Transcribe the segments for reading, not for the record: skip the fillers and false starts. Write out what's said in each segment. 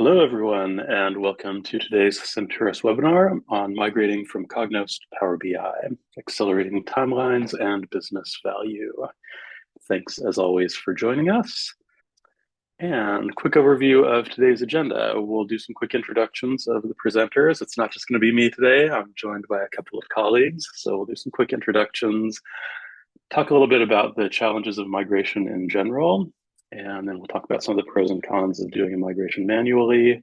Hello, everyone, and welcome to today's Senturus webinar on migrating from Cognos to Power BI, accelerating timelines and business value. Thanks, as always, for joining us. And quick overview of today's agenda. We'll do some quick introductions of the presenters. It's not just going to be me today. I'm joined by a couple of colleagues. So we'll do some quick introductions, talk a little bit about the challenges of migration in general, and then we'll talk about some of the pros and cons of doing a migration manually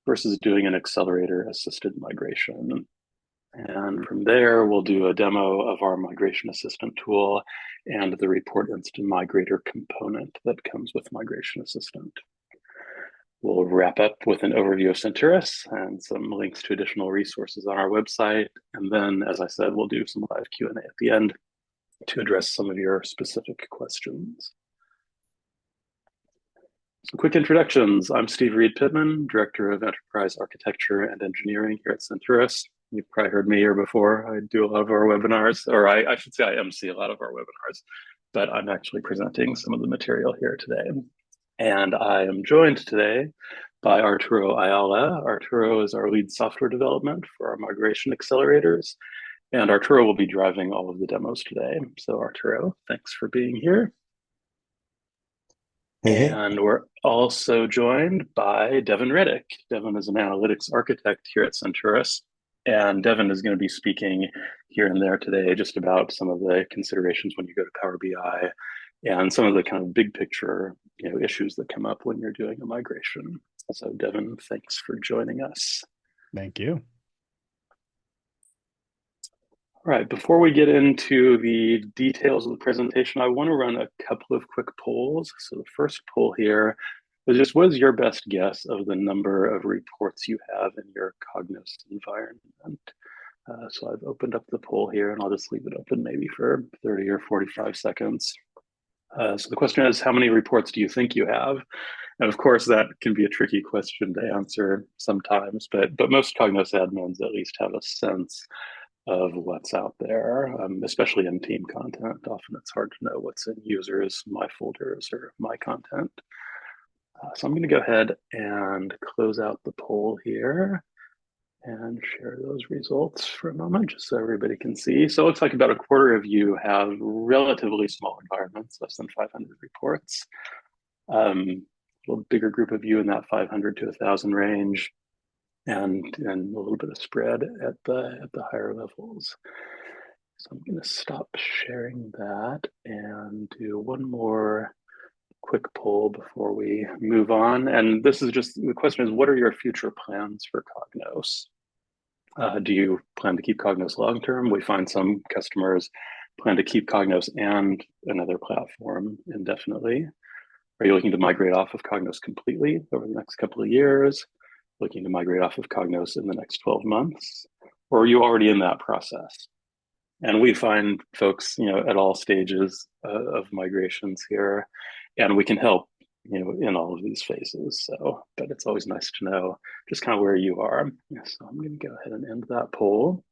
versus doing an accelerator-assisted migration. And from there, we'll do a demo of our migration assistant tool and the report InstaMigrator component that comes with Migration Assistant. We'll wrap up with an overview of Senturus and some links to additional resources on our website. And then, as I said, we'll do some live Q&A at the end to address some of your specific questions. Some quick introductions. I'm Steve Reed-Pittman, Director of Enterprise Architecture and Engineering here at Senturus. You've probably heard me here before. I do a lot of our webinars, or I should say I MC a lot of our webinars, but I'm actually presenting some of the material here today. And I am joined today by Arturo Ayala. Arturo is our lead software development for our migration accelerators, and Arturo will be driving all of the demos today. So Arturo, thanks for being here. Hey. And we're also joined by Devin Reddick. Devin is an analytics architect here at Senturus, and Devin is going to be speaking here and there today just about some of the considerations when you go to Power BI and some of the kind of big picture issues that come up when you're doing a migration. So Devin, thanks for joining us. Thank you. All right, before we get into the details of the presentation, I want to run a couple of quick polls. So the first poll here is just, what is your best guess of the number of reports you have in your Cognos environment? So I've opened up the poll here, and I'll just leave it open maybe for 30 or 45 seconds. So the question is, how many reports do you think you have? And of course, that can be a tricky question to answer sometimes, but most Cognos admins at least have a sense of what's out there, especially in team content. Often it's hard to know what's in users, my folders, or my content. So I'm going to go ahead and close out the poll here and share those results for a moment, just so everybody can see. So it looks like about a quarter of you have relatively small environments, less than 500 reports. A little bigger group of you in that 500 to 1,000 range, and a little bit of spread at the higher levels. So I'm going to stop sharing that and do one more quick poll before we move on. And this is just, the question is, what are your future plans for Cognos? Do you plan to keep Cognos long-term? We find some customers plan to keep Cognos and another platform indefinitely. Are you looking to migrate off of Cognos completely over the next couple of years? Looking to migrate off of Cognos in the next 12 months? Or are you already in that process? And we find folks, at all stages of migrations here, and we can help, in all of these phases. So, but it's always nice to know just kind of where you are. So I'm going to go ahead and end that poll.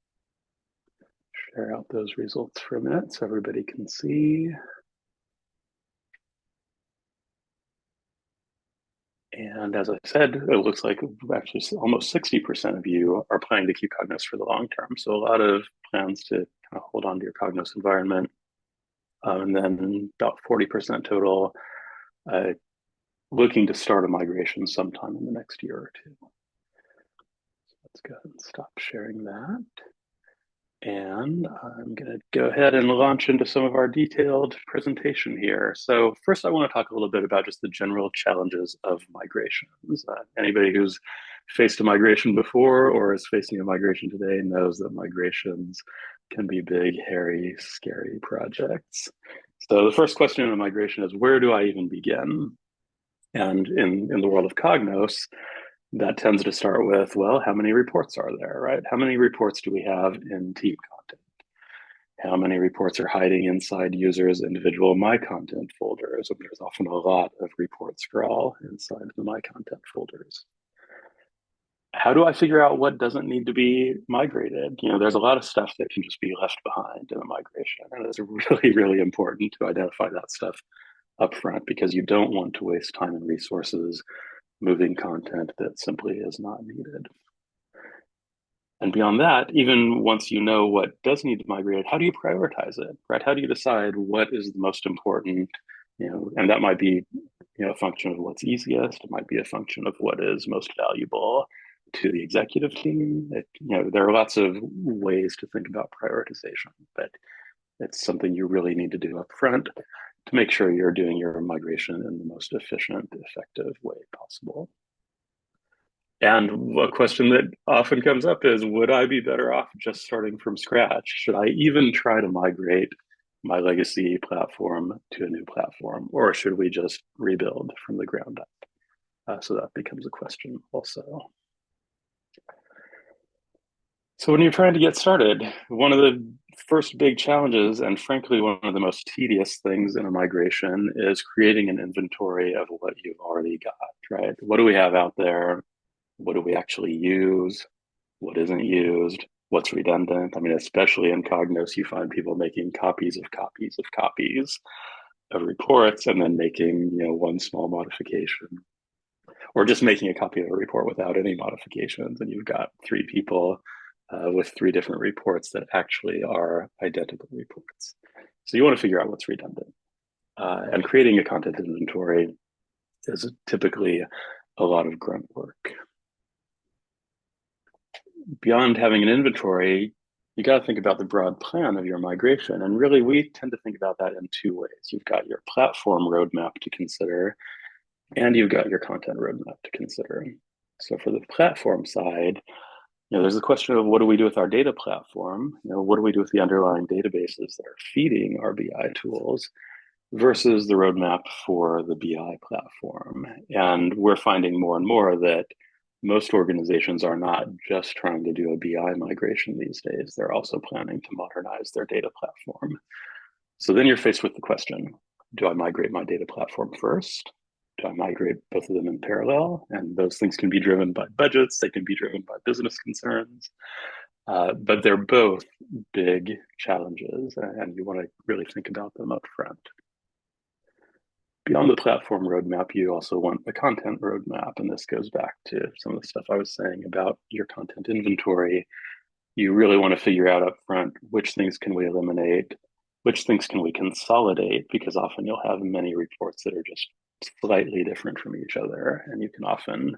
Share out those results for a minute so everybody can see. And as I said, it looks like actually almost 60% of you are planning to keep Cognos for the long term. So a lot of plans to kind of hold on to your Cognos environment. And then about 40% total looking to start a migration sometime in the next year or two. So let's go ahead and stop sharing that. And I'm going to go ahead and launch into some of our detailed presentation here. So first, I want to talk a little bit about just the general challenges of migrations. Anybody who's faced a migration before or is facing a migration today knows that migrations can be big, hairy, scary projects. So the first question in a migration is, where do I even begin? And in the world of Cognos, that tends to start with, well, how many reports are there, right? How many reports do we have in team content? How many reports are hiding inside users' individual My Content folders? And there's often a lot of reports for all inside the My Content folders. How do I figure out what doesn't need to be migrated? There's a lot of stuff that can just be left behind in a migration. And it's really, really important to identify that stuff up front, because you don't want to waste time and resources moving content that simply is not needed. And beyond that, even once you know what does need to migrate, how do you prioritize it, right? How do you decide what is the most important, and that might be, a function of what's easiest. It might be a function of what is most valuable to the executive team. There are lots of ways to think about prioritization, but it's something you really need to do up front to make sure you're doing your migration in the most efficient, effective way possible. And a question that often comes up is, would I be better off just starting from scratch? Should I even try to migrate my legacy platform to a new platform, or should we just rebuild from the ground up? So that becomes a question also. So when you're trying to get started, one of the first big challenges, and frankly, one of the most tedious things in a migration, is creating an inventory of what you've already got, right? What do we have out there? What do we actually use? What isn't used? What's redundant? I mean, especially in Cognos, you find people making copies of copies of copies of reports and then making, one small modification, or just making a copy of a report without any modifications. And you've got three people with three different reports that actually are identical reports. So you want to figure out what's redundant. And creating a content inventory is typically a lot of grunt work. Beyond having an inventory, you got to think about the broad plan of your migration. And really, we tend to think about that in two ways. You've got your platform roadmap to consider, and you've got your content roadmap to consider. So for the platform side, there's the question of what do we do with our data platform? What do we do with the underlying databases that are feeding our BI tools versus the roadmap for the BI platform? And we're finding more and more that most organizations are not just trying to do a BI migration these days. They're also planning to modernize their data platform. So then you're faced with the question, do I migrate my data platform first? Do I migrate both of them in parallel? And those things can be driven by budgets. They can be driven by business concerns. But they're both big challenges, and you want to really think about them up front. Beyond the platform roadmap, you also want a content roadmap. And this goes back to some of the stuff I was saying about your content inventory. You really want to figure out up front which things can we eliminate, which things can we consolidate, because often you'll have many reports that are just slightly different from each other. And you can often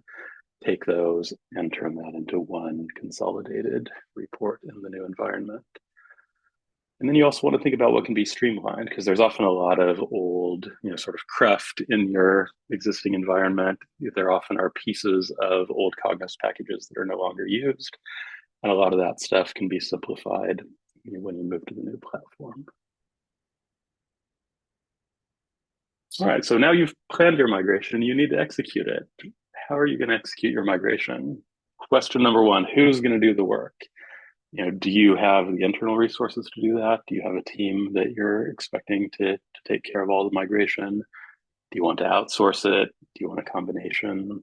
take those and turn that into one consolidated report in the new environment. And then you also want to think about what can be streamlined, because there's often a lot of old, sort of cruft in your existing environment. There often are pieces of old Cognos packages that are no longer used. And a lot of that stuff can be simplified when you move to the new platform. All right, so now you've planned your migration, you need to execute it. How are you going to execute your migration? Question number one, who's going to do the work? Do you have the internal resources to do that? Do you have a team that you're expecting to take care of all the migration? Do you want to outsource it? Do you want a combination?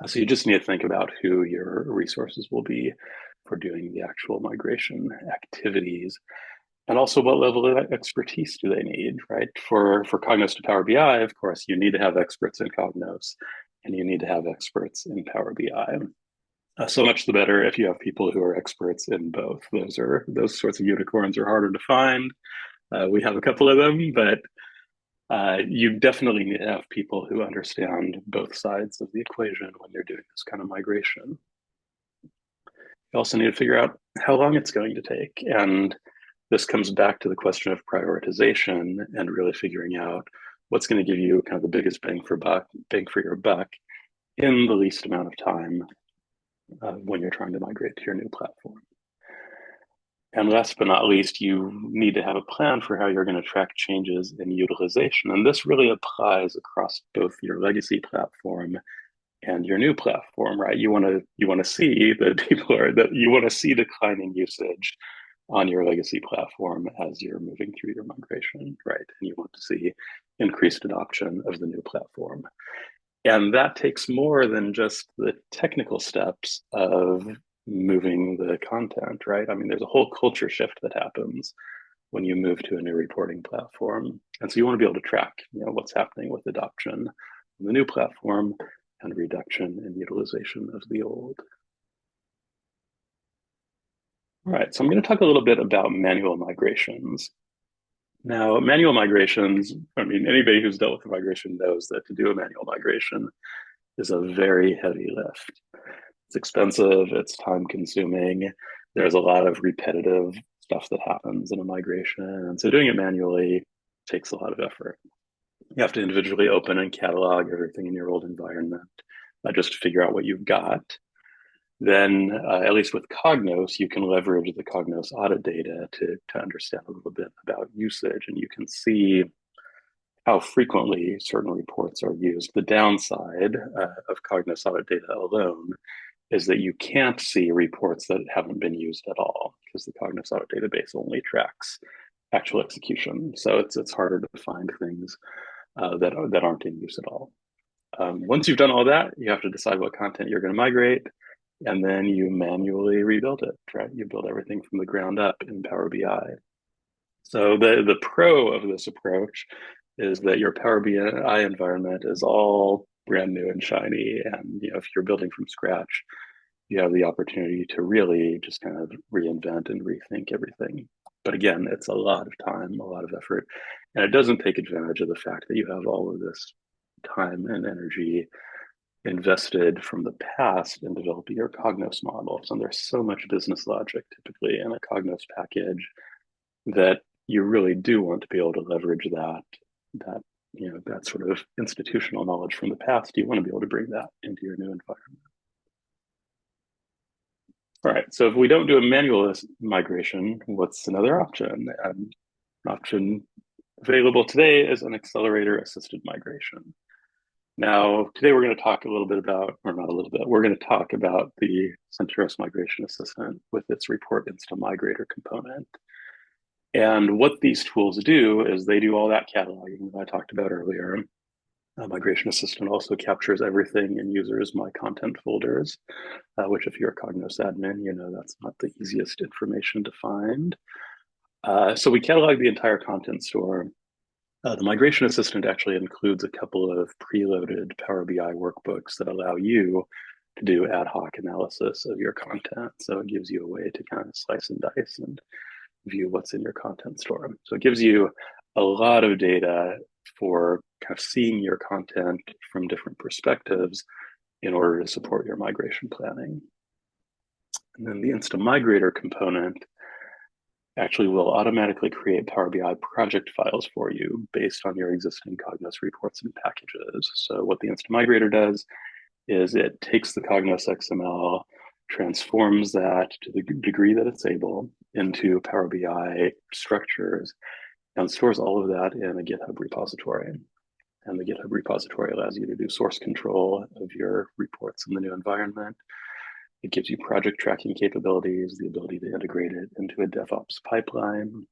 So you just need to think about who your resources will be for doing the actual migration activities. And also, what level of expertise do they need, right? For Cognos to Power BI, of course, you need to have experts in Cognos, and you need to have experts in Power BI. So much the better if you have people who are experts in both. Those sorts of unicorns are harder to find. We have a couple of them, but you definitely need to have people who understand both sides of the equation when you're doing this kind of migration. You also need to figure out how long it's going to take. And this comes back to the question of prioritization and really figuring out what's going to give you kind of the biggest bang for your buck in the least amount of time when you're trying to migrate to your new platform. And last but not least, you need to have a plan for how you're going to track changes in utilization. And this really applies across both your legacy platform and your new platform, right? You want to see that you want to see declining usage on your legacy platform as you're moving through your migration, right? And you want to see increased adoption of the new platform. And that takes more than just the technical steps of moving the content, right? I mean, there's a whole culture shift that happens when you move to a new reporting platform. And so you want to be able to track, what's happening with adoption on the new platform, and reduction in utilization of the old. All right, so I'm going to talk a little bit about manual migrations. Now, manual migrations, I mean, anybody who's dealt with a migration knows that to do a manual migration is a very heavy lift. It's expensive, it's time consuming. There's a lot of repetitive stuff that happens in a migration. And so doing it manually takes a lot of effort. You have to individually open and catalog everything in your old environment, just to figure out what you've got. Then, at least with Cognos, you can leverage the Cognos audit data to understand a little bit about usage, and you can see how frequently certain reports are used. The downside of Cognos audit data alone is that you can't see reports that haven't been used at all, because the Cognos audit database only tracks actual execution. So it's harder to find things that aren't in use at all. Once you've done all that, you have to decide what content you're going to migrate, and then you manually rebuild it, right? You build everything from the ground up in Power BI. So the pro of this approach is that your Power BI environment is all brand new and shiny. And if you're building from scratch, you have the opportunity to really just kind of reinvent and rethink everything. But again, it's a lot of time, a lot of effort, and it doesn't take advantage of the fact that you have all of this time and energy invested from the past in developing your Cognos models. And there's so much business logic typically in a Cognos package that you really do want to be able to leverage that sort of institutional knowledge from the past. You want to be able to bring that into your new environment. All right, so if we don't do a manual migration, what's another option? An option available today is an accelerator-assisted migration. Now, today we're going to talk a little bit about, or not a little bit, we're going to talk about the Senturus Migration Assistant with its report InstaMigrator component. And what these tools do is they do all that cataloging that I talked about earlier. Migration Assistant also captures everything in users' My Content folders, which if you're a Cognos admin, you know that's not the easiest information to find. So we catalog the entire content store. The Migration Assistant actually includes a couple of preloaded Power BI workbooks that allow you to do ad hoc analysis of your content. So it gives you a way to kind of slice and dice and view what's in your content store. So it gives you a lot of data for kind of seeing your content from different perspectives in order to support your migration planning. And then the InstaMigrator component actually will automatically create Power BI project files for you based on your existing Cognos reports and packages. So what the InstaMigrator does is it takes the Cognos XML, transforms that to the degree that it's able into Power BI structures, and stores all of that in a GitHub repository. And the GitHub repository allows you to do source control of your reports in the new environment. It gives you project tracking capabilities, the ability to integrate it into a DevOps pipeline.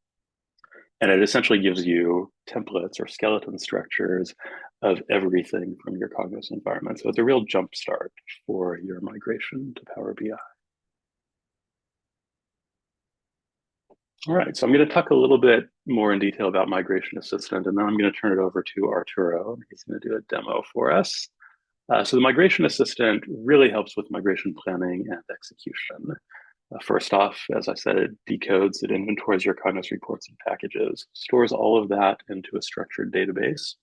And it essentially gives you templates or skeleton structures of everything from your Cognos environment. So it's a real jumpstart for your migration to Power BI. All right, so I'm going to talk a little bit more in detail about Migration Assistant, and then I'm going to turn it over to Arturo. He's going to do a demo for us. So the Migration Assistant really helps with migration planning and execution. First off, as I said, it decodes, it inventories your Cognos reports and packages, stores all of that into a structured database.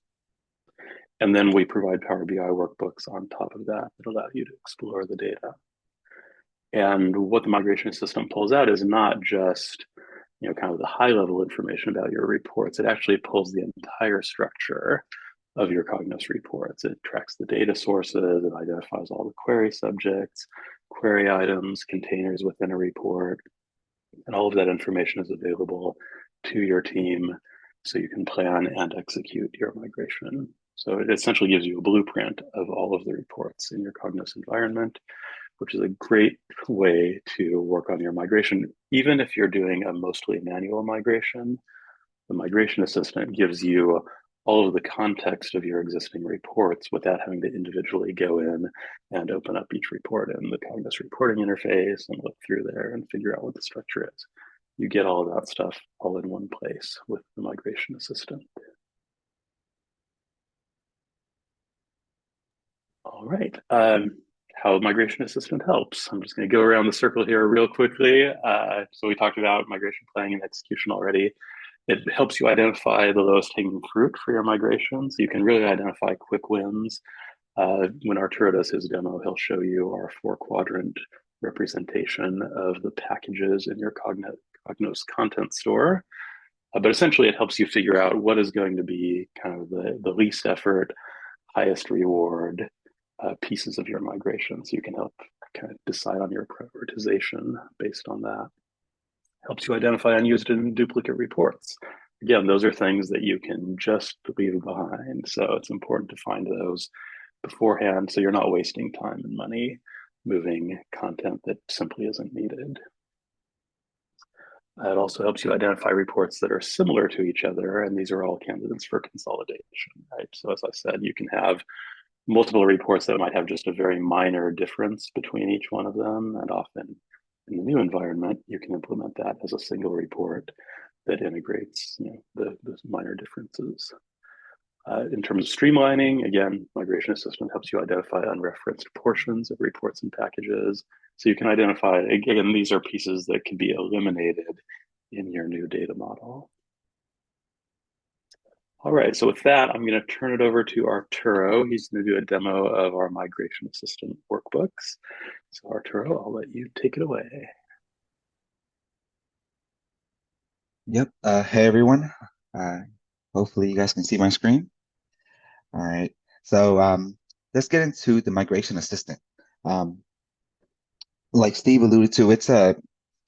And then we provide Power BI workbooks on top of that that allow you to explore the data. And what the Migration Assistant pulls out is not just kind of the high level information about your reports. It actually pulls the entire structure of your Cognos reports. It tracks the data sources, it identifies all the query subjects, query items, containers within a report, and all of that information is available to your team so you can plan and execute your migration. So it essentially gives you a blueprint of all of the reports in your Cognos environment, which is a great way to work on your migration. Even if you're doing a mostly manual migration, the Migration Assistant gives you all of the context of your existing reports without having to individually go in and open up each report in the Cognos reporting interface and look through there and figure out what the structure is. You get all of that stuff all in one place with the Migration Assistant. All right. How Migration Assistant helps. I'm just going to go around the circle here real quickly. So we talked about migration planning and execution already. It helps you identify the lowest hanging fruit for your migration. So you can really identify quick wins. When Arturo does his demo, he'll show you our 4-quadrant representation of the packages in your Cognos content store. But essentially, it helps you figure out what is going to be kind of the least effort, highest reward pieces of your migration. So you can help kind of decide on your prioritization based on that. Helps you identify unused and duplicate reports. Again, those are things that you can just leave behind. So it's important to find those beforehand so you're not wasting time and money moving content that simply isn't needed. It also helps you identify reports that are similar to each other, and these are all candidates for consolidation, right? So as I said, you can have multiple reports that might have just a very minor difference between each one of them, and often in the new environment, you can implement that as a single report that integrates the minor differences. In terms of streamlining, again, Migration Assistant helps you identify unreferenced portions of reports and packages. So you can identify, again, these are pieces that can be eliminated in your new data model. All right, so with that, I'm going to turn it over to Arturo. He's going to do a demo of our Migration Assistant workbooks. So Arturo, I'll let you take it away. Yep. Hey, everyone. Hopefully you guys can see my screen. All right. So let's get into the Migration Assistant. Um, like Steve alluded to, it's a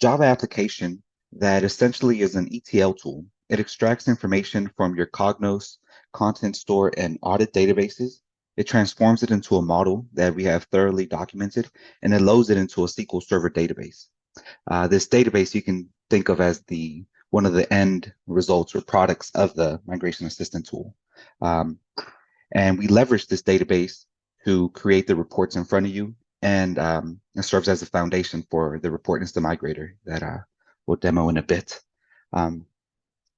Java application that essentially is an ETL tool. It extracts information from your Cognos, content store, and audit databases. It transforms it into a model that we have thoroughly documented, and it loads it into a SQL Server database. This database you can think of as one of the end results or products of the Migration Assistant tool. And we leverage this database to create the reports in front of you, and it serves as a foundation for the report InstaMigrator that we'll demo in a bit.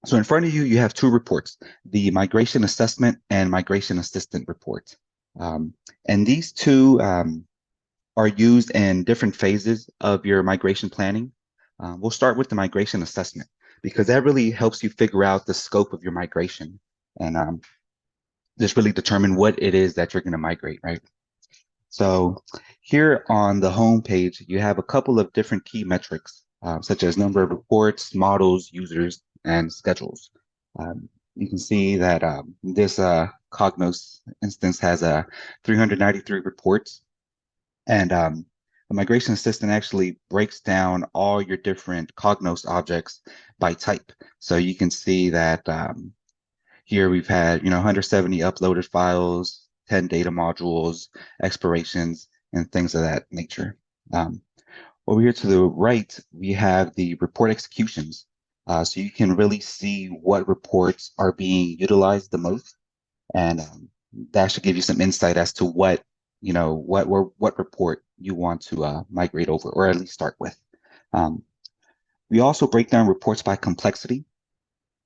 So in front of you, you have two reports, the Migration Assessment and Migration Assistant report. And these two are used in different phases of your migration planning. We'll start with the migration assessment because that really helps you figure out the scope of your migration and just really determine what it is that you're going to migrate, right? So here on the home page, you have a couple of different key metrics, such as number of reports, models, users, and schedules. You can see that this Cognos instance has 393 reports. And the Migration Assistant actually breaks down all your different Cognos objects by type. So you can see that here we've had 170 uploaded files, 10 data modules, expirations, and things of that nature. Over here to the right, we have the report executions. So you can really see what reports are being utilized the most. And that should give you some insight as to what report you want to migrate over, or at least start with. We also break down reports by complexity.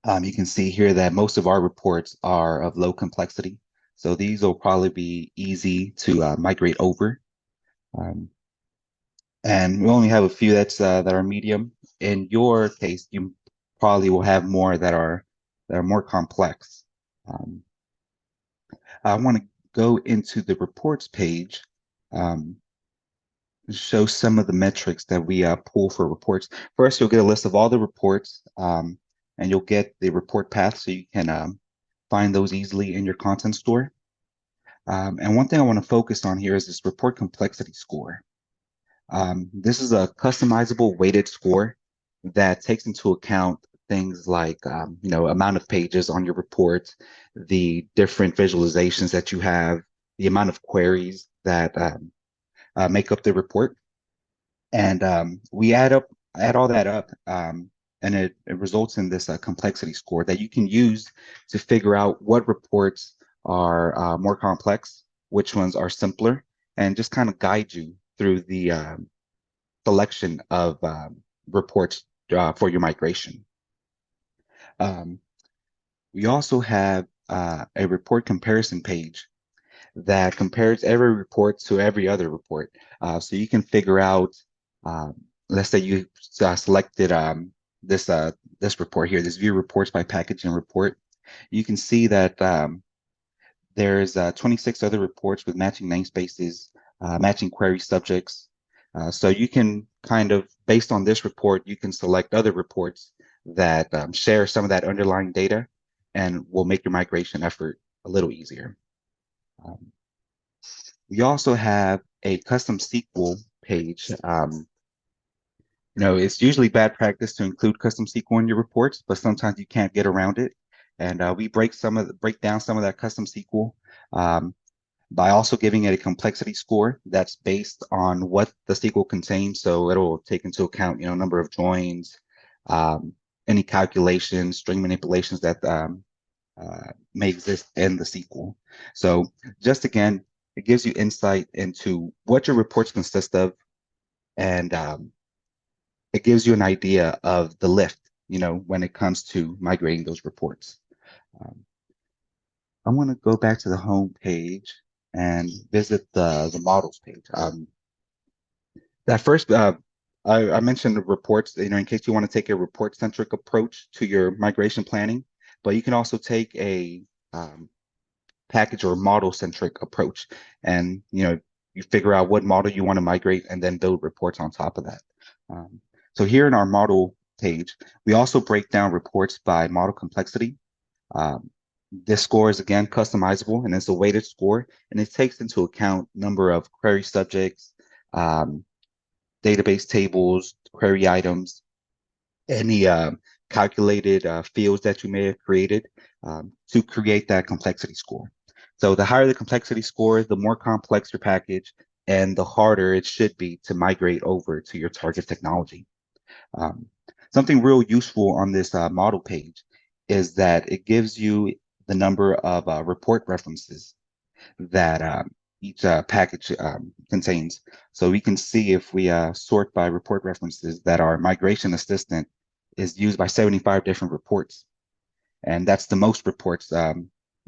You can see here that most of our reports are of low complexity. So these will probably be easy to migrate over. And we only have a few that are medium. In your case, you probably will have more that are more complex. I want to go into the reports page, show some of the metrics that we pull for reports. First, you'll get a list of all the reports, and you'll get the report path so you can find those easily in your content store. And one thing I want to focus on here is this report complexity score. This is a customizable weighted score that takes into account things like amount of pages on your report, the different visualizations that you have, the amount of queries that make up the report, and we add all that up, and it results in this complexity score that you can use to figure out what reports are more complex, which ones are simpler, and just kind of guide you through the selection of reports for your migration. We also have a report comparison page that compares every report to every other report. So you can figure out, um, let's say you selected this report here, this view reports by package and report. You can see that there's 26 other reports with matching namespaces, matching query subjects. So you can kind of, based on this report, you can select other reports that share some of that underlying data and will make your migration effort a little easier. Um, we also have a custom SQL page. It's usually bad practice to include custom SQL in your reports, but sometimes you can't get around it. And we break down some of that custom SQL um, by also giving it a complexity score that's based on what the SQL contains. So it'll take into account, number of joins, um, any calculations, string manipulations that may exist in the SQL. So just again, it gives you insight into what your reports consist of, and it gives you an idea of the lift, when it comes to migrating those reports. Um, I want to go back to the home page and visit the models page. That first, I mentioned the reports, in case you want to take a report-centric approach to your migration planning, but you can also take a package or model-centric approach, and you figure out what model you want to migrate and then build reports on top of that. So here in our model page, we also break down reports by model complexity. This score is again customizable, and it's a weighted score, and it takes into account number of query subjects, database tables, query items, any calculated fields that you may have created to create that complexity score. So the higher the complexity score, the more complex your package, and the harder it should be to migrate over to your target technology. Um, Something real useful on this model page is that it gives you the number of report references that each package contains. So we can see if we sort by report references that our migration assistant is used by 75 different reports. And that's the most reports that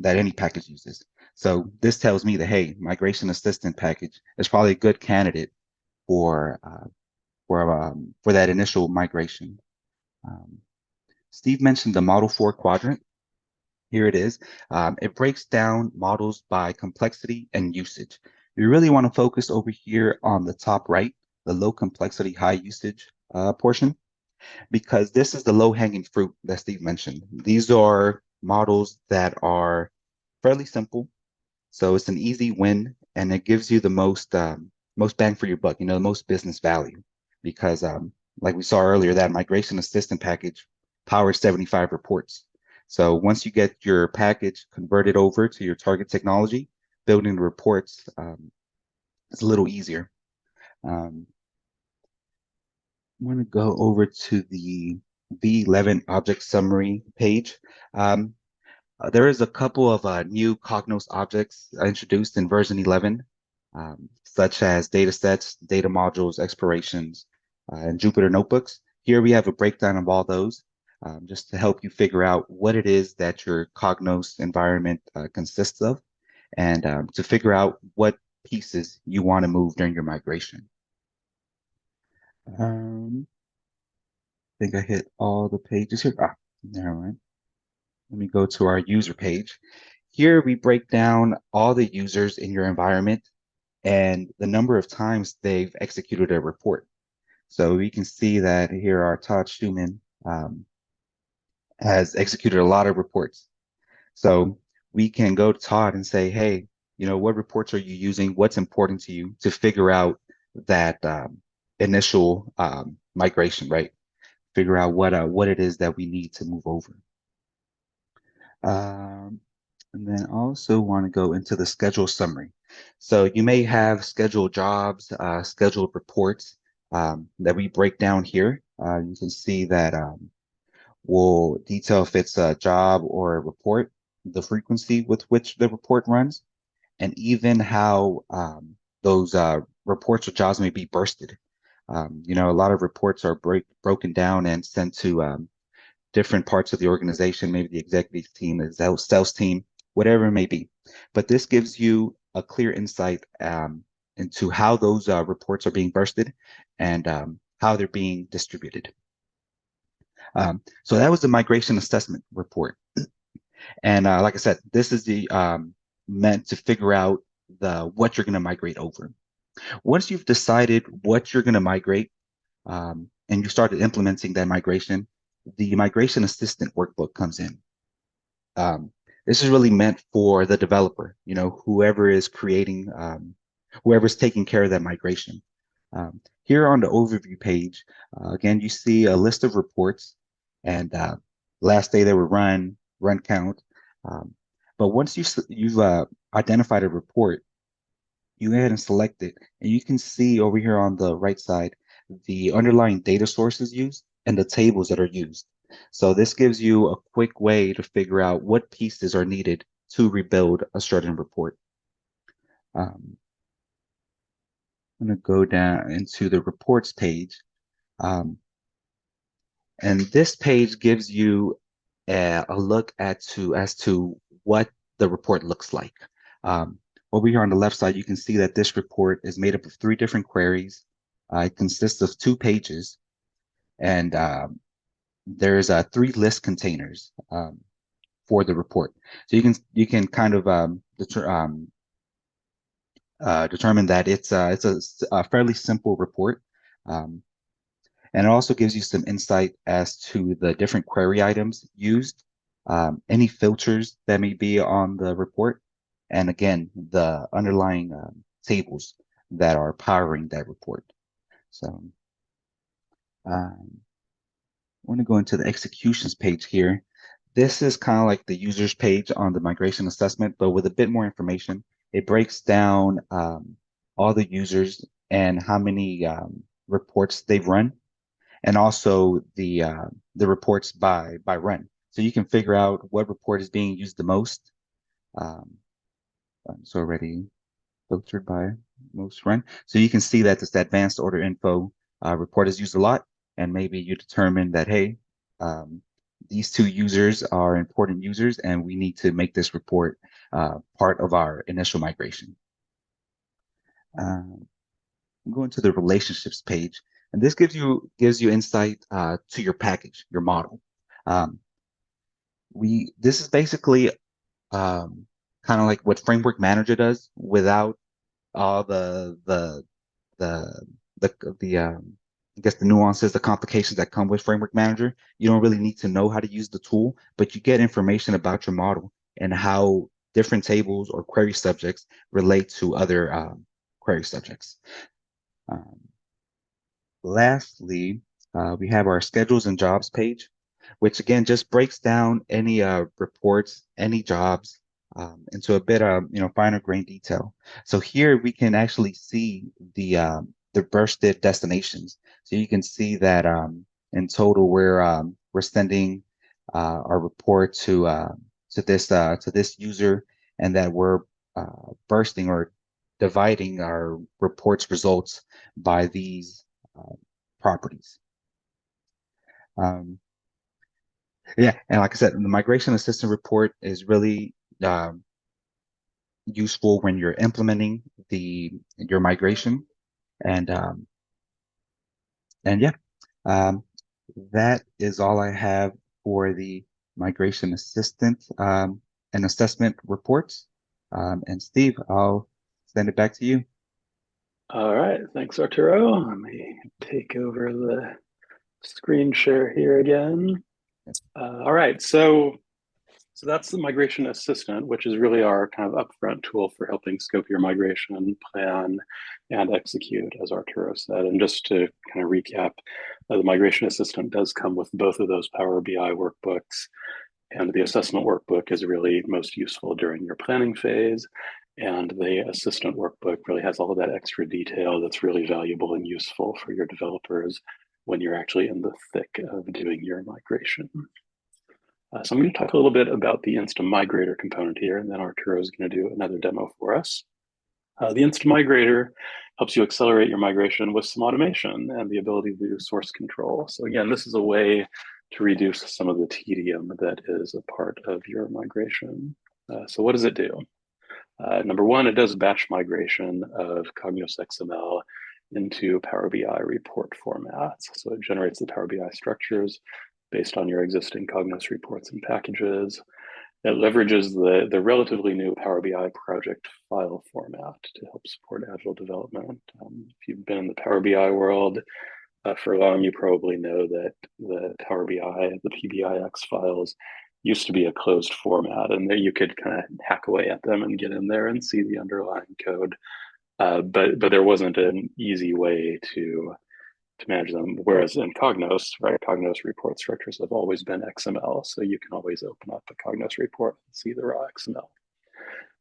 any package uses. So this tells me that, hey, migration assistant package is probably a good candidate for for that initial migration. Um, Steve mentioned the Model 4 quadrant. Here it is. It breaks down models by complexity and usage. We really want to focus over here on the top right, the low complexity, high usage portion, because this is the low hanging fruit that Steve mentioned. These are models that are fairly simple. So it's an easy win, and it gives you the most bang for your buck, the most business value, because like we saw earlier, that migration assistant package powers 75 reports. So once you get your package converted over to your target technology, building the reports is a little easier. I'm going to go over to the V11 object summary page. Um, there is a couple of new Cognos objects introduced in version 11, such as data sets, data modules, explorations, and Jupyter notebooks. Here we have a breakdown of all those, just to help you figure out what it is that your Cognos environment consists of, and to figure out what pieces you want to move during your migration. I think I hit all the pages here. Never mind. Let me go to our user page. Here we break down all the users in your environment and the number of times they've executed a report. So we can see that here our Todd Schumann has executed a lot of reports. So we can go to Todd and say, hey, what reports are you using? What's important to you, to figure out that initial migration, right? Figure out what it is that we need to move over. And then also want to go into the schedule summary. So you may have scheduled jobs, scheduled reports that we break down here. You can see that we'll detail if it's a job or a report, the frequency with which the report runs, and even how those reports or jobs may be bursted. A lot of reports are broken down and sent to different parts of the organization, maybe the executive team, the sales team, whatever it may be. But this gives you a clear insight into how those reports are being bursted and how they're being distributed. So that was the migration assessment report. And like I said, this is the meant to figure out what you're going to migrate over. Once you've decided what you're going to migrate, and you started implementing that migration, the migration assistant workbook comes in. This is really meant for the developer, whoever is creating, whoever's taking care of that migration. Here on the overview page, again, you see a list of reports and last day they were run count. But once you've identified a report, you go ahead and select it, and you can see over here on the right side the underlying data sources used and the tables that are used. So this gives you a quick way to figure out what pieces are needed to rebuild a certain report. I'm going to go down into the reports page. And this page gives you a look as to what the report looks like. Over here on the left side, you can see that this report is made up of 3 different queries. It consists of 2 pages, and there's 3 list containers for the report. So you can kind of determine that it's a fairly simple report, and it also gives you some insight as to the different query items used, any filters that may be on the report, and again, the underlying tables that are powering that report. So I want to go into the executions page here. This is kind of like the users page on the migration assessment, but with a bit more information. It breaks down all the users and how many reports they've run, and also the reports by run. So you can figure out what report is being used the most. It's already filtered by most run. So you can see that this advanced order info report is used a lot, and maybe you determine that, hey, these 2 users are important users, and we need to make this report part of our initial migration. I'm going to the relationships page, and this gives you insight to your package, your model. This is basically kind of like what Framework Manager does without all the I guess the nuances, the complications that come with Framework Manager. You don't really need to know how to use the tool, but you get information about your model and how different tables or query subjects relate to other query subjects. Lastly, we have our schedules and jobs page, which again just breaks down any reports, any jobs into a bit of finer grain detail. So here we can actually see the bursted destinations. So you can see that in total we're sending our report to this user, and that we're bursting or dividing our reports results by these properties. Yeah, and like I said, the migration assistant report is really useful when you're implementing your migration, and yeah, that is all I have for the migration assistant and assessment reports. And Steve, I'll send it back to you. All right, thanks, Arturo. Let me take over the screen share here again. All right, so that's the migration assistant, which is really our kind of upfront tool for helping scope your migration, plan, and execute, as Arturo said. And just to kind of recap, the migration assistant does come with both of those Power BI workbooks, and the assessment workbook is really most useful during your planning phase. And the assistant workbook really has all of that extra detail that's really valuable and useful for your developers when you're actually in the thick of doing your migration. So I'm going to talk a little bit about the InstaMigrator component here, and then Arturo is going to do another demo for us. The InstaMigrator helps you accelerate your migration with some automation and the ability to do source control. So again, this is a way to reduce some of the tedium that is a part of your migration. So what does it do? Number one, it does batch migration of Cognos XML into Power BI report formats. So it generates the Power BI structures based on your existing Cognos reports and packages. It leverages the relatively new Power BI project file format to help support agile development. If you've been in the Power BI world for long, you probably know that the Power BI, the PBIX files used to be a closed format, and there you could kind of hack away at them and get in there and see the underlying code. But there wasn't an easy way to manage them. Whereas in Cognos, right, Cognos report structures have always been XML, so you can always open up a Cognos report and see the raw XML.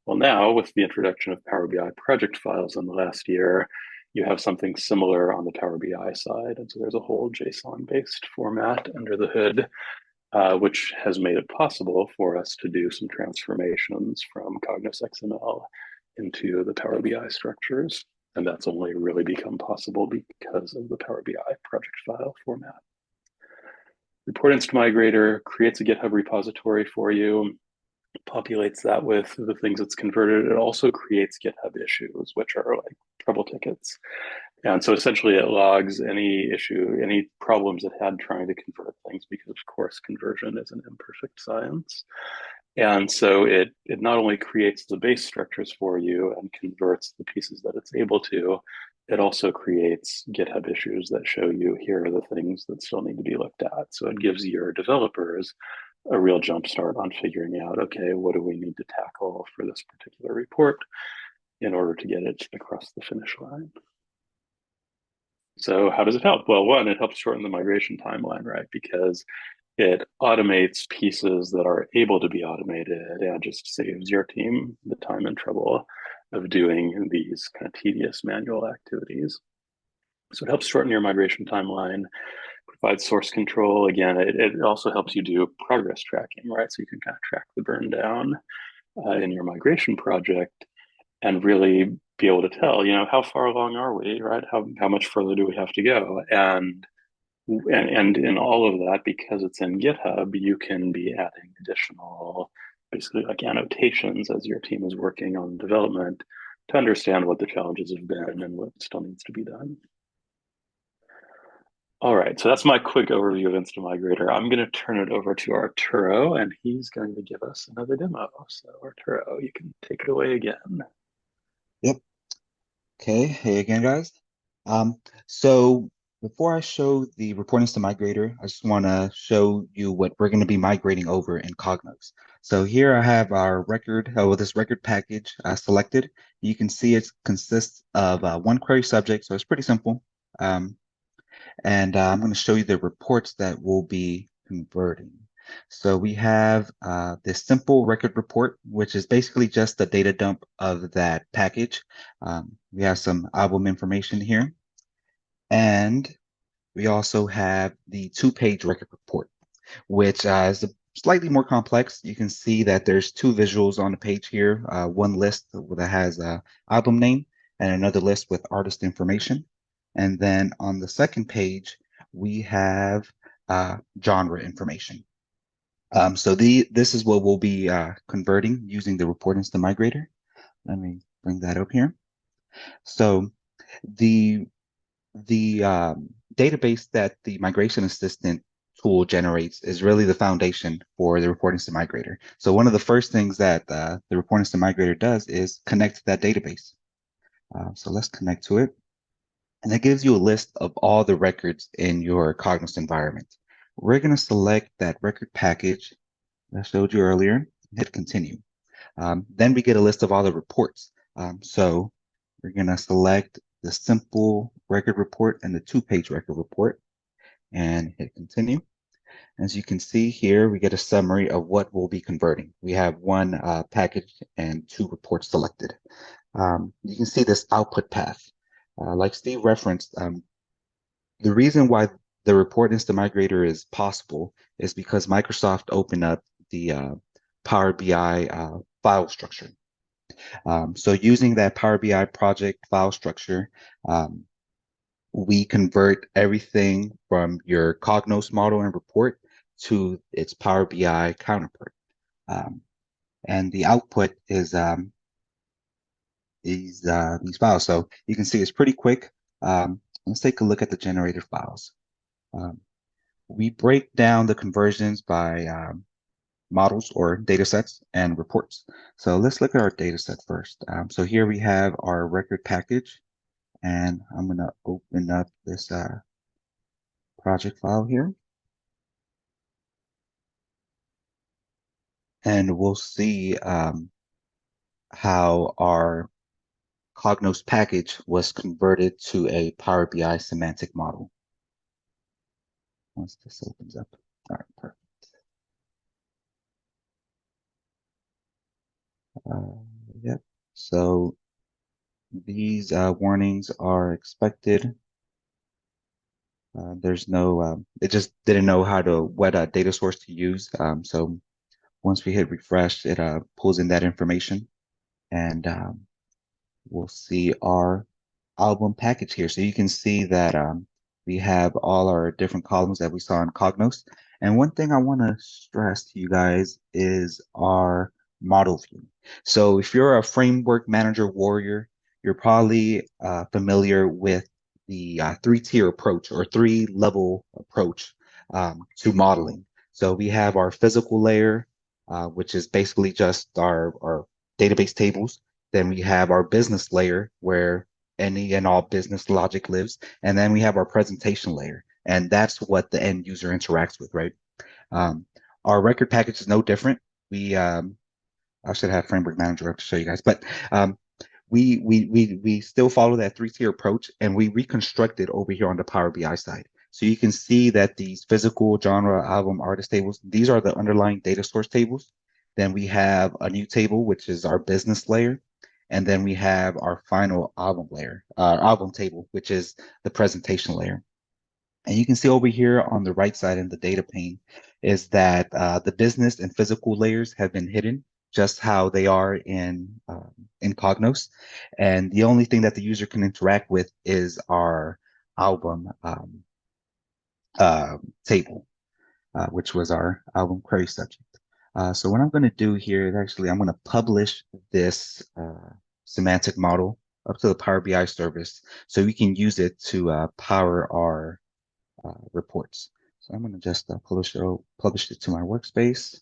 Well, now with the introduction of Power BI project files in the last year, you have something similar on the Power BI side. And so there's a whole JSON-based format under the hood, which has made it possible for us to do some transformations from Cognos XML into the Power BI structures. And that's only really become possible because of the Power BI project file format. Report InstaMigrator creates a GitHub repository for you, populates that with the things it's converted. It also creates GitHub issues, which are like trouble tickets. And so essentially it logs any issue, any problems it had trying to convert things, because of course conversion is an imperfect science. And so it not only creates the base structures for you and converts the pieces that it's able to, it also creates GitHub issues that show you here are the things that still need to be looked at. So it gives your developers a real jump start on figuring out, okay, what do we need to tackle for this particular report in order to get it across the finish line. So how does it help? Well, one, it helps shorten the migration timeline, right? Because it automates pieces that are able to be automated and just saves your team the time and trouble of doing these kind of tedious manual activities. So it helps shorten your migration timeline, provides source control. Again, it also helps you do progress tracking, right? So you can kind of track the burn down in your migration project and really be able to tell, how far along are we, right? How much further do we have to go? And in all of that, because it's in GitHub, you can be adding additional, basically like annotations as your team is working on development to understand what the challenges have been and what still needs to be done. All right, so that's my quick overview of InstaMigrator. I'm going to turn it over to Arturo, and he's going to give us another demo. So Arturo, you can take it away again. Yep. Okay. Hey again, guys. So before I show the Report InstaMigrator, I just want to show you what we're going to be migrating over in Cognos. So here I have our record, this record package selected. You can see it consists of one query subject, so it's pretty simple. And I'm going to show you the reports that we'll be converting. So we have this simple record report, which is basically just the data dump of that package. We have some album information here. And we also have the 2-page record report, which is slightly more complex. You can see that there's 2 visuals on the page here, one list that has an album name and another list with artist information. And then on the second page, we have genre information. So this is what we'll be converting using the Report InstaMigrator. Let me bring that up here. So the database that the Migration Assistant tool generates is really the foundation for the Report InstaMigrator. So one of the first things that the Report InstaMigrator does is connect to that database. So let's connect to it. And it gives you a list of all the records in your Cognos environment. We're going to select that record package that I showed you earlier and hit continue. Then we get a list of all the reports. So we're going to select the simple record report and the 2-page record report and hit continue. As you can see here, we get a summary of what we'll be converting. We have one package and 2 reports selected. You can see this output path. Like Steve referenced, the reason why the Report InstaMigrator is possible is because Microsoft opened up the Power BI file structure. So using that Power BI project file structure, we convert everything from your Cognos model and report to its Power BI counterpart. And the output is these files. So you can see it's pretty quick. Let's take a look at the generated files. Um, we break down the conversions by models or data sets and reports. So let's look at our data set first. So here we have our record package, and I'm going to open up this project file here. And we'll see how our Cognos package was converted to a Power BI semantic model. Once this opens up. All right, perfect. Yep. So these warnings are expected. There's no, it just didn't know what data source to use. So once we hit refresh, it pulls in that information, and we'll see our album package here. So you can see that we have all our different columns that we saw in Cognos. And one thing I want to stress to you guys is our model view. So if you're a framework manager warrior, you're probably familiar with the three-tier approach or three-level approach to modeling. So we have our physical layer, which is basically just our database tables. Then we have our business layer where any and all business logic lives. And then we have our presentation layer. And that's what the end user interacts with, right? Um, our record package is no different. I should have Framework Manager up to show you guys, but we still follow that three-tier approach, and we reconstruct it over here on the Power BI side. So you can see that these physical, genre, album, artist tables, these are the underlying data source tables. Then we have a new table, which is our business layer. And then we have our final album layer, album table, which is the presentation layer. And you can see over here on the right side in the data pane is that the business and physical layers have been hidden, just how they are in Cognos. And the only thing that the user can interact with is our album table, which was our album query subject. So what I'm going to do here is actually I'm going to publish this semantic model up to the Power BI service so we can use it to power our reports. So I'm going to just publish it to my workspace.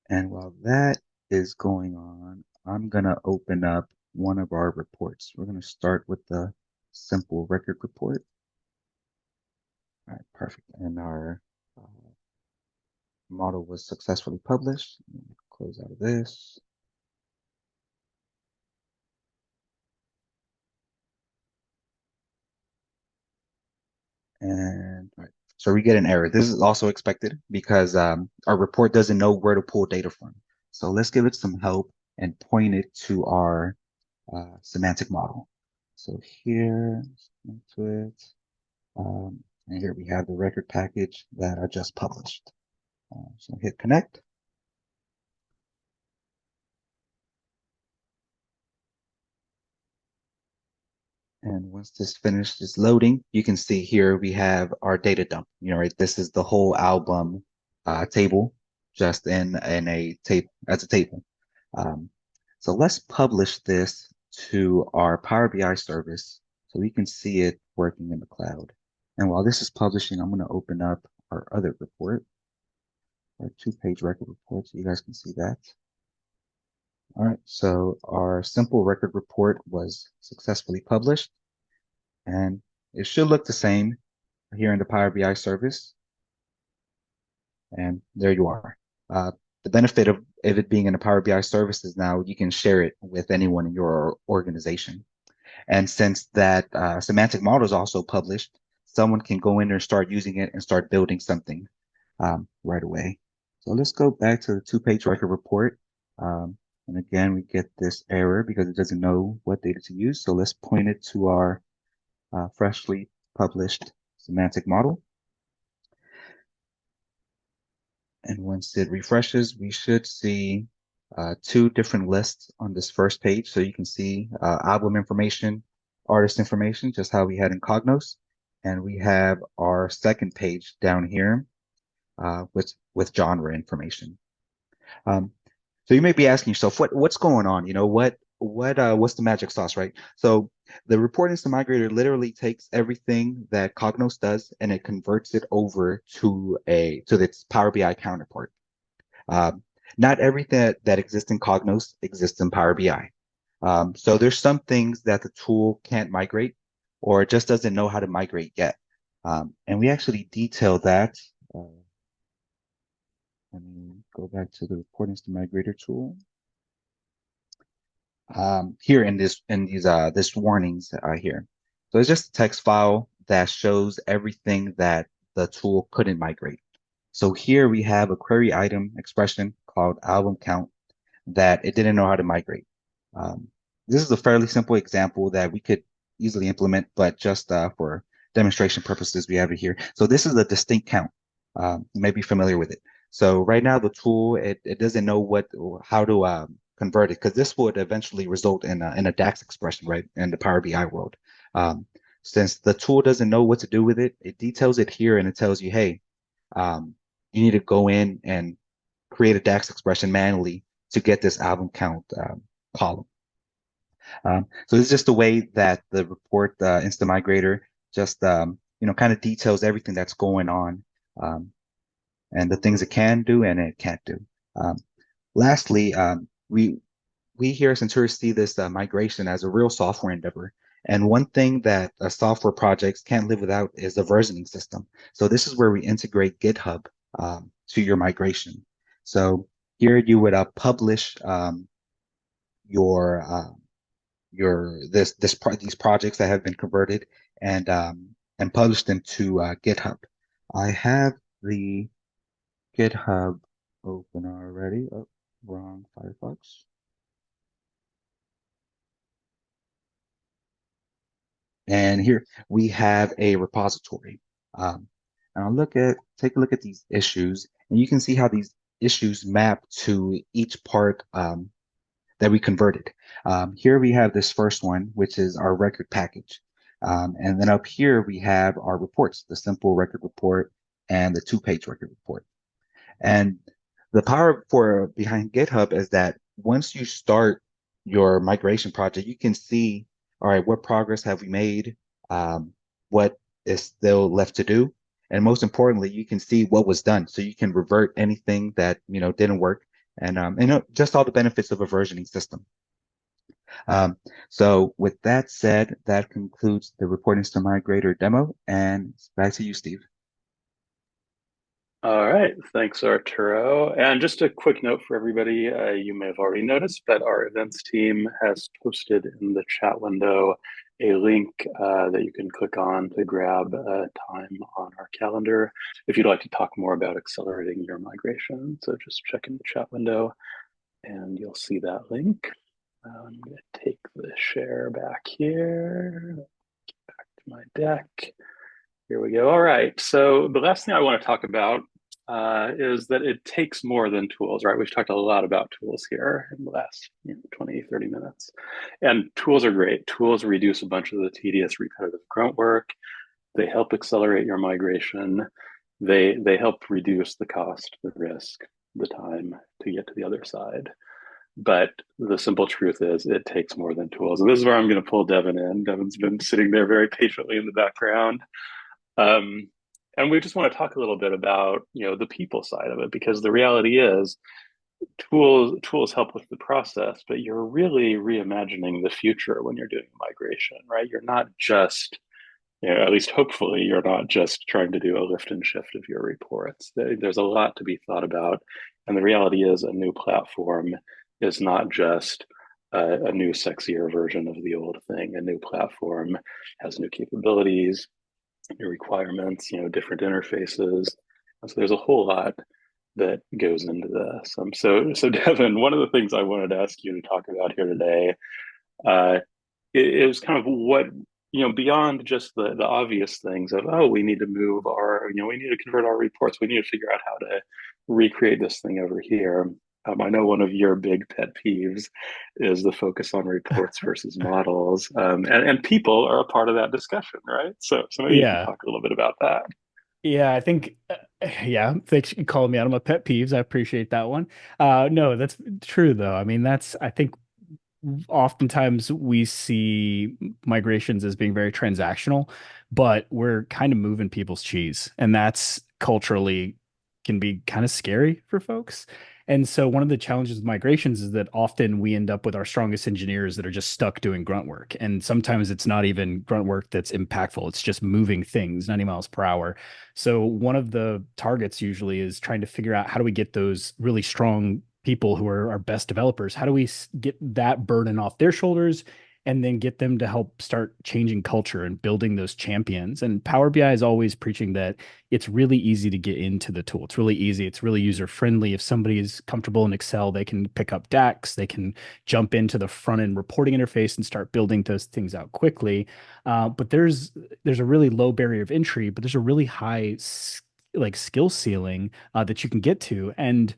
And while that is going on, I'm going to open up one of our reports. We're going to start with the simple record report. All right, perfect. And our model was successfully published. Close out of this. And right. So we get an error. This is also expected because our report doesn't know where to pull data from. So let's give it some help and point it to our semantic model. So here, into it, and here we have the record package that I just published. So hit connect. And once this finishes loading, you can see here we have our data dump. Right? This is the whole album table, just in a table as a table. So let's publish this to our Power BI service so we can see it working in the cloud. And while this is publishing, I'm going to open up our other report, our two-page record report, so you guys can see that. All right, so our simple record report was successfully published. And it should look the same here in the Power BI service. And there you are. The benefit of it being in a Power BI service is now you can share it with anyone in your organization. And since that semantic model is also published, someone can go in there and start using it and start building something right away. So let's go back to the two-page record report. And again, we get this error because it doesn't know what data to use. So let's point it to our freshly published semantic model. And once it refreshes, we should see two different lists on this first page. So you can see album information, artist information, just how we had in Cognos. And we have our second page down here with genre information. So you may be asking yourself, what's going on? What's the magic sauce, right? So the report InstaMigrator literally takes everything that Cognos does and it converts it over to its Power BI counterpart. Um, Not everything that exists in Cognos exists in Power BI. So there's some things that the tool can't migrate or it just doesn't know how to migrate yet. And we actually detail that. Uh, Let me go back to the report InstaMigrator tool. Here in this warnings here. So it's just a text file that shows everything that the tool couldn't migrate. So here we have a query item expression called album count that it didn't know how to migrate. Um, this is a fairly simple example that we could easily implement, but just for demonstration purposes, we have it here. So this is a distinct count. You may be familiar with it. So right now the tool, it doesn't know how to convert it because this would eventually result in a DAX expression, right, in the Power BI world. Um, since the tool doesn't know what to do with it, it details it here and it tells you, hey, um, you need to go in and create a DAX expression manually to get this album count column. So it's just the way that the report InstaMigrator just kind of details everything that's going on um, and the things it can do and it can't do. Um, Lastly, we here at Senturus see this migration as a real software endeavor. And one thing that software projects can't live without is a versioning system. So this is where we integrate GitHub to your migration. So here you would publish your these projects that have been converted and publish them to GitHub. I have the GitHub open already. Oh, wrong Firefox. And here we have a repository. Um, and take a look at these issues, and you can see how these issues map to each part that we converted. Here we have this first one, which is our record package. And then up here we have our reports, the simple record report and the two-page record report. And the power for behind GitHub is that once you start your migration project, you can see, all right, what progress have we made? What is still left to do? And most importantly, you can see what was done. So you can revert anything that, didn't work and just all the benefits of a versioning system. So with that said, that concludes the Report InstaMigrator demo, and back to you, Steve. All right, thanks, Arturo. And just a quick note for everybody, you may have already noticed, but our events team has posted in the chat window a link that you can click on to grab time on our calendar if you'd like to talk more about accelerating your migration. So just check in the chat window and you'll see that link. I'm going to take the share back here, back to my deck. Here we go. All right. So the last thing I want to talk about is that it takes more than tools, right? We've talked a lot about tools here in the last 20, 30 minutes. And tools are great. Tools reduce a bunch of the tedious, repetitive grunt work. They help accelerate your migration. They help reduce the cost, the risk, the time to get to the other side. But the simple truth is it takes more than tools. And this is where I'm going to pull Devin in. Devin's been sitting there very patiently in the background. And we just want to talk a little bit about, the people side of it, because the reality is tools help with the process, but you're really reimagining the future when you're doing migration, right? You're not just, at least hopefully, you're not just trying to do a lift and shift of your reports. There's a lot to be thought about. And the reality is a new platform is not just a new sexier version of the old thing. A new platform has new capabilities, new requirements, different interfaces. And so there's a whole lot that goes into this. So Devin, one of the things I wanted to ask you to talk about here today uh, is kind of what, beyond just the obvious things of, oh, we need to move our, we need to convert our reports. We need to figure out how to recreate this thing over here. I know one of your big pet peeves is the focus on reports versus models, and people are a part of that discussion, right? So maybe you can Yeah. talk a little bit about that. Yeah, I think Yeah, thanks for calling me out of my pet peeves. I appreciate that one. No, that's true though. I mean, I think oftentimes we see migrations as being very transactional, but we're kind of moving people's cheese, and that's culturally can be kind of scary for folks. And so one of the challenges with migrations is that often we end up with our strongest engineers that are just stuck doing grunt work. And sometimes it's not even grunt work that's impactful. It's just moving things 90 miles per hour. So one of the targets usually is trying to figure out how do we get those really strong people who are our best developers, how do we get that burden off their shoulders and then get them to help start changing culture and building those champions? And Power BI is always preaching that it's really easy to get into the tool. It's really easy. It's really user friendly. If somebody is comfortable in Excel, they can pick up DAX, they can jump into the front end reporting interface and start building those things out quickly. But there's a really low barrier of entry, but there's a really high like skill ceiling that you can get to. And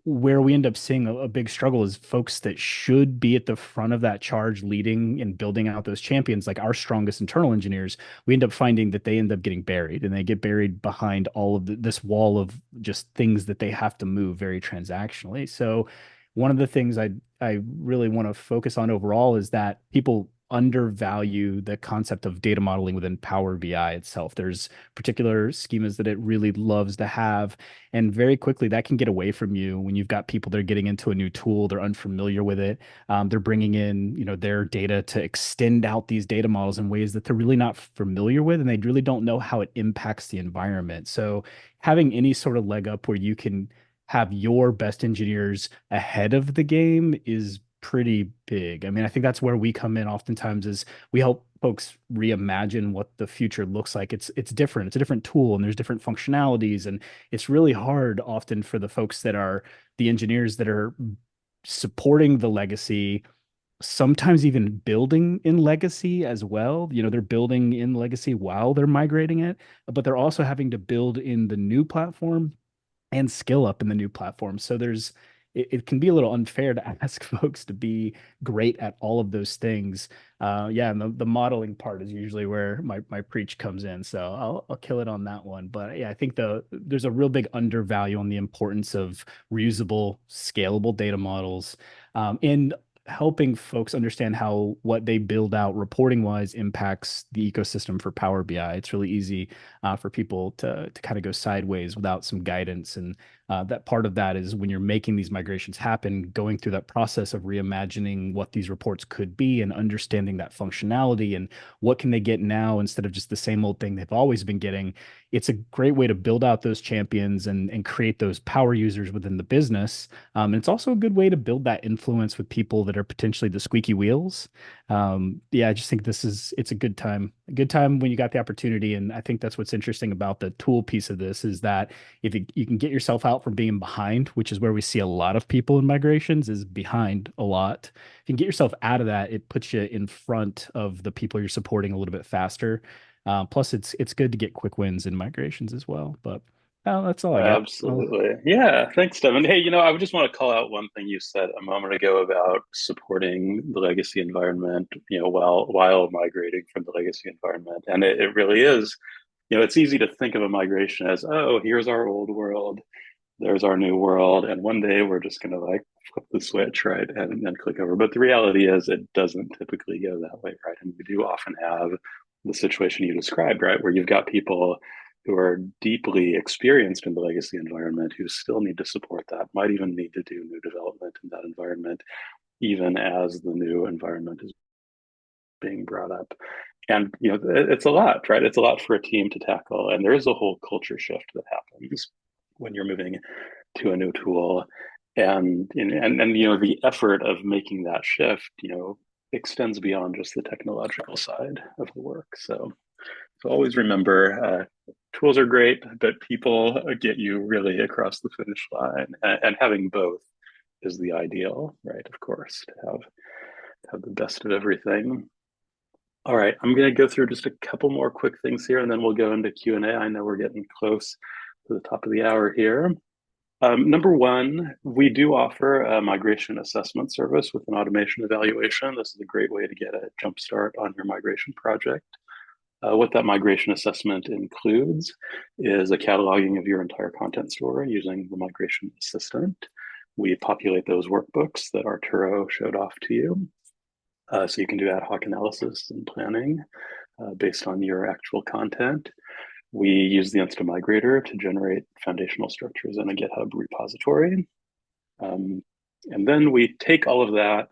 where we end up seeing a big struggle is folks that should be at the front of that charge, leading and building out those champions, like our strongest internal engineers. We end up finding that they end up getting buried, and they get buried behind all of this wall of just things that they have to move very transactionally. So, one of the things I really want to focus on overall is that people undervalue the concept of data modeling within Power BI itself. There's particular schemas that it really loves to have, and very quickly that can get away from you when you've got people that are getting into a new tool, they're unfamiliar with it. They're bringing in, their data to extend out these data models in ways that they're really not familiar with, and they really don't know how it impacts the environment. So having any sort of leg up where you can have your best engineers ahead of the game is pretty big. I mean, I think that's where we come in oftentimes is we help folks reimagine what the future looks like. It's different. It's a different tool and there's different functionalities, and it's really hard often for the folks that are the engineers that are supporting the legacy, sometimes even building in legacy as well. They're building in legacy while they're migrating it, but they're also having to build in the new platform and skill up in the new platform. So it can be a little unfair to ask folks to be great at all of those things. Yeah, and the modeling part is usually where my preach comes in. So I'll kill it on that one. But yeah, I think there's a real big undervalue on the importance of reusable, scalable data models. In helping folks understand how what they build out reporting wise impacts the ecosystem for Power BI. It's really easy for people to kind of go sideways without some guidance. And that part of that is when you're making these migrations happen, going through that process of reimagining what these reports could be and understanding that functionality and what can they get now instead of just the same old thing they've always been getting. It's a great way to build out those champions and create those power users within the business. And it's also a good way to build that influence with people that are potentially the squeaky wheels. Yeah, I just think it's a good time when you got the opportunity. And I think that's what's interesting about the tool piece of this is that if you can get yourself out from being behind, which is where we see a lot of people in migrations is behind a lot. If you can get yourself out of that, it puts you in front of the people you're supporting a little bit faster. Plus, it's good to get quick wins in migrations as well. But that's all I got. Absolutely. Yeah. Thanks, Devin. Hey, I would just want to call out one thing you said a moment ago about supporting the legacy environment, while migrating from the legacy environment. And it really is, it's easy to think of a migration as, oh, here's our old world, there's our new world, and one day we're just going to like flip the switch, right, and click over. But the reality is, it doesn't typically go that way, right? And we do often have the situation you described, right, where you've got people who are deeply experienced in the legacy environment who still need to support that, might even need to do new development in that environment, even as the new environment is being brought up. And it's a lot, right? It's a lot for a team to tackle, and there is a whole culture shift that happens when you're moving to a new tool, and the effort of making that shift extends beyond just the technological side of the work. So always remember, tools are great, but people get you really across the finish line, and having both is the ideal, right? Of course, to have the best of everything. All right, I'm going to go through just a couple more quick things here, and then we'll go into Q&A. I know we're getting close to the top of the hour here. Number one, we do offer a migration assessment service with an automation evaluation. This is a great way to get a jump start on your migration project. What that migration assessment includes is a cataloging of your entire content store using the migration assistant. We populate those workbooks that Arturo showed off to you. So you can do ad hoc analysis and planning based on your actual content. We use the InstaMigrator to generate foundational structures in a GitHub repository. And then we take all of that,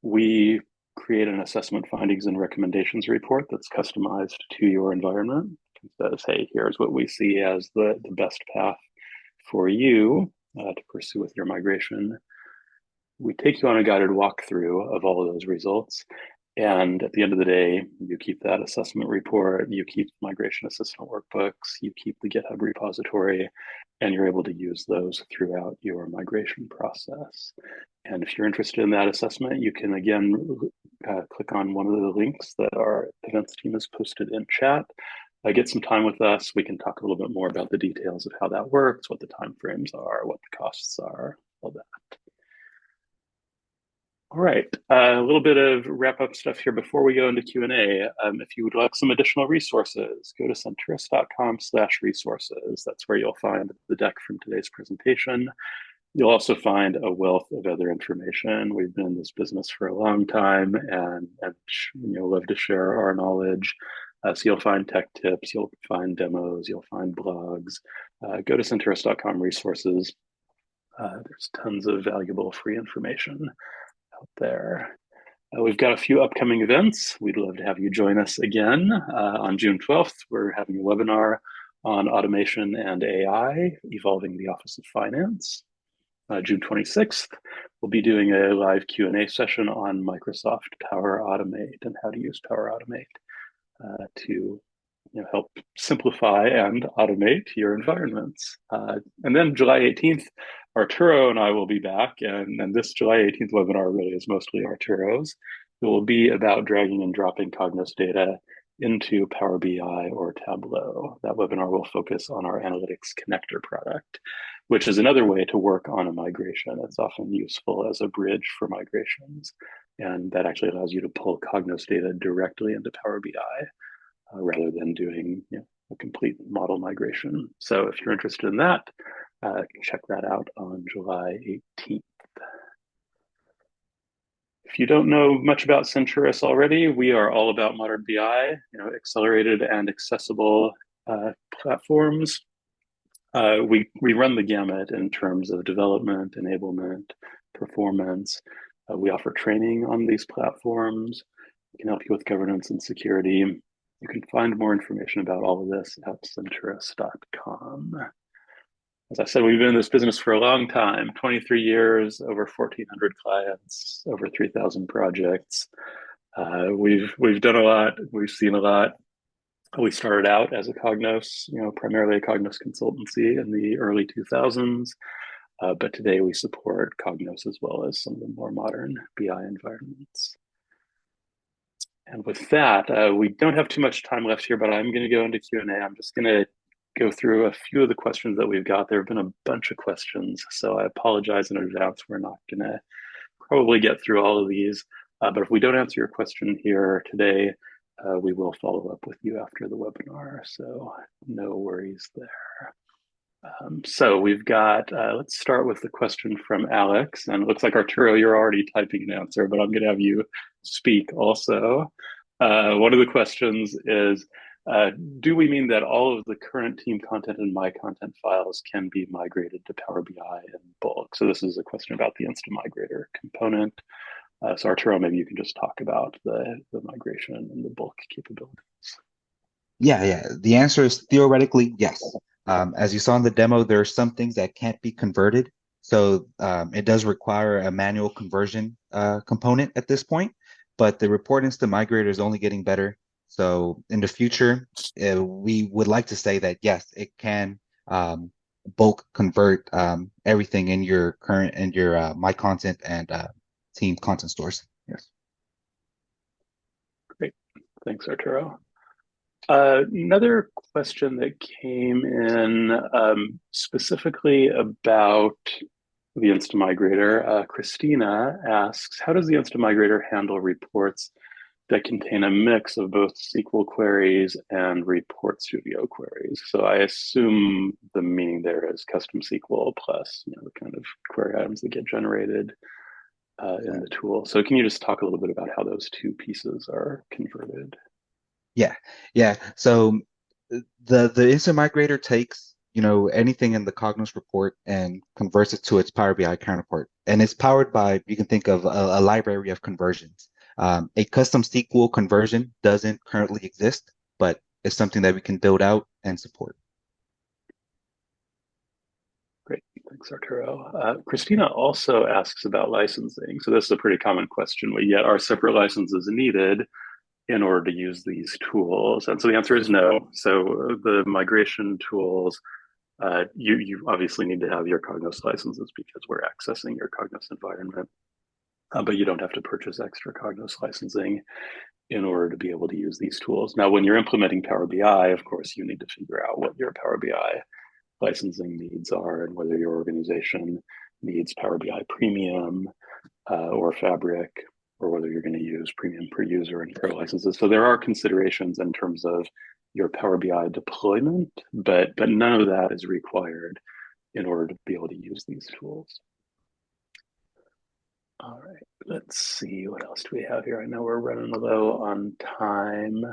we create an assessment findings and recommendations report that's customized to your environment. It says, hey, here's what we see as the best path for you to pursue with your migration. We take you on a guided walkthrough of all of those results. And at the end of the day, you keep that assessment report, you keep migration assistant workbooks, you keep the GitHub repository, and you're able to use those throughout your migration process. And if you're interested in that assessment, you can again click on one of the links that our events team has posted in chat. Get some time with us. We can talk a little bit more about the details of how that works, what the timeframes are, what the costs are, all that. All right, a little bit of wrap-up stuff here before we go into Q&A. If you would like some additional resources, go to senturus.com/resources. That's where you'll find the deck from today's presentation. You'll also find a wealth of other information. We've been in this business for a long time and love to share our knowledge. So you'll find tech tips, you'll find demos, you'll find blogs. Go to senturus.com/resources. There's tons of valuable free information out there. We've got a few upcoming events. We'd love to have you join us again. On June 12th, we're having a webinar on automation and AI, evolving the Office of Finance. June 26th, we'll be doing a live Q&A session on Microsoft Power Automate and how to use Power Automate to help simplify and automate your environments. And then July 18th, Arturo and I will be back, and this July 18th webinar really is mostly Arturo's. It will be about dragging and dropping Cognos data into Power BI or Tableau. That webinar will focus on our Analytics Connector product, which is another way to work on a migration. It's often useful as a bridge for migrations, and that actually allows you to pull Cognos data directly into Power BI rather than doing a complete model migration. So if you're interested in that, check that out on July 18th. If you don't know much about Senturus already, we are all about modern BI, accelerated and accessible platforms. We run the gamut in terms of development, enablement, performance. We offer training on these platforms. We can help you with governance and security. You can find more information about all of this at senturus.com. As I said, we've been in this business for a long time, 23 years, over 1,400 clients, over 3,000 projects. We've done a lot, we've seen a lot. We started out as a Cognos, primarily a Cognos consultancy in the early 2000s, but today we support Cognos as well as some of the more modern BI environments. And with that, we don't have too much time left here, but I'm going to go into Q&A. I'm just going to go through a few of the questions that we've got. There have been a bunch of questions, so I apologize in advance. We're not going to probably get through all of these, but if we don't answer your question here today, we will follow up with you after the webinar, so no worries there. So we've got, let's start with the question from Alex, and it looks like Arturo, you're already typing an answer, but I'm going to have you speak also. One of the questions is, do we mean that all of the current team content and my content files can be migrated to Power BI in bulk? So this is a question about the InstaMigrator component. So Arturo, maybe you can just talk about the migration and the bulk capabilities. Yeah. The answer is theoretically yes. As you saw in the demo, there are some things that can't be converted. So it does require a manual conversion component at this point, but the report InstaMigrator is only getting better. So in the future, we would like to say that, yes, it can bulk convert everything in your current and your My Content and team content stores. Yes. Great. Thanks, Arturo. Another question that came in specifically about the InstaMigrator, Christina asks, how does the InstaMigrator handle reports that contain a mix of both SQL queries and Report Studio queries. So I assume the meaning there is custom SQL plus, the kind of query items that get generated in the tool. So can you just talk a little bit about how those two pieces are converted? Yeah, yeah. So the InstaMigrator takes, anything in the Cognos report and converts it to its Power BI counterpart. And it's powered by, you can think of a library of conversions. A custom SQL conversion doesn't currently exist, but it's something that we can build out and support. Great, thanks, Arturo. Christina also asks about licensing. So this is a pretty common question. We get, are separate licenses needed in order to use these tools? And so the answer is no. So the migration tools, you obviously need to have your Cognos licenses because we're accessing your Cognos environment, but you don't have to purchase extra Cognos licensing in order to be able to use these tools. Now, when you're implementing Power BI, of course, you need to figure out what your Power BI licensing needs are and whether your organization needs Power BI Premium or Fabric, or whether you're going to use Premium per user and Pro licenses. So there are considerations in terms of your Power BI deployment, but none of that is required in order to be able to use these tools. All right, let's see, what else do we have here? I know we're running low on time.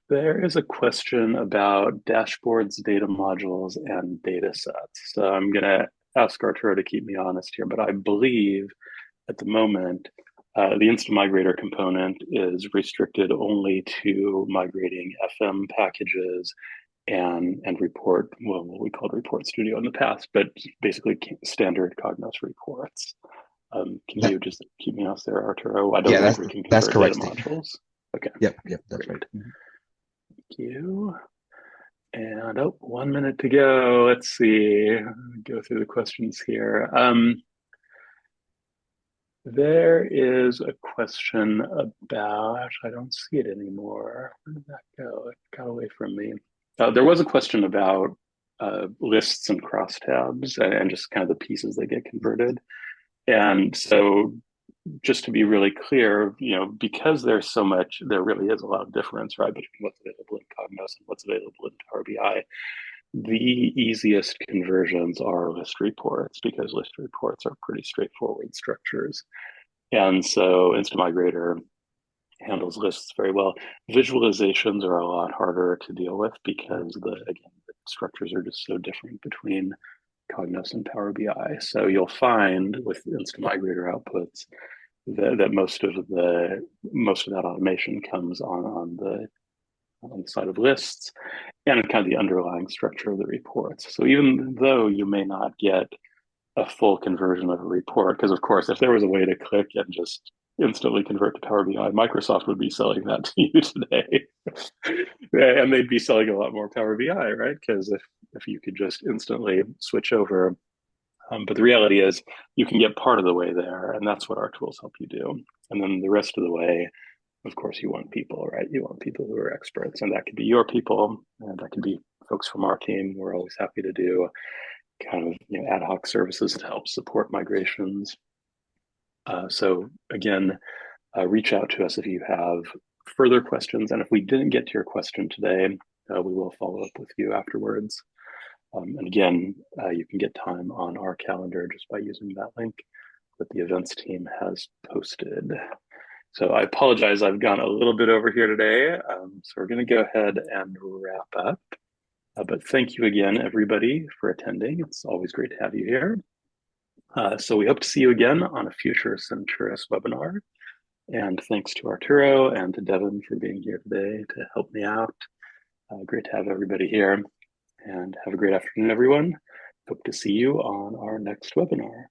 There is a question about dashboards, data modules, and data sets. So I'm going to ask Arturo to keep me honest here, but I believe at the moment, the InstaMigrator component is restricted only to migrating FM packages and report, well, what we called Report Studio in the past, but basically standard Cognos reports. Can you just keep me honest there, Arturo? I don't think we can that's convert correct, data Steve. modules. Okay. Yep, that's right. Thank you. And 1 minute to go. Let's see. Go through the questions here. There is a question about, actually, I don't see it anymore. Where did that go? It got away from me. There was a question about lists and crosstabs and just kind of the pieces that get converted. And so just to be really clear, because there's so much, there really is a lot of difference, right, between what's available in Cognos and what's available in Power BI. The easiest conversions are list reports because list reports are pretty straightforward structures. And so InstaMigrator handles lists very well. Visualizations are a lot harder to deal with because the structures are just so different between Cognos and Power BI. So you'll find with InstaMigrator outputs that most of that automation comes on the side of lists and kind of the underlying structure of the reports. So even though you may not get a full conversion of a report, because of course, if there was a way to click and just instantly convert to Power BI, Microsoft would be selling that to you today. And they'd be selling a lot more Power BI, right? Because if you could just instantly switch over. But the reality is you can get part of the way there, and that's what our tools help you do. And then the rest of the way, of course, you want people, right? You want people who are experts, and that could be your people, and that could be folks from our team. We're always happy to do kind of ad hoc services to help support migrations. So again, reach out to us if you have further questions, and if we didn't get to your question today, we will follow up with you afterwards. And again, you can get time on our calendar just by using that link that the events team has posted. So I apologize, I've gone a little bit over here today. So we're going to go ahead and wrap up. But thank you again, everybody, for attending. It's always great to have you here. So we hope to see you again on a future Senturus webinar. And thanks to Arturo and to Devin for being here today to help me out. Great to have everybody here. And have a great afternoon, everyone. Hope to see you on our next webinar.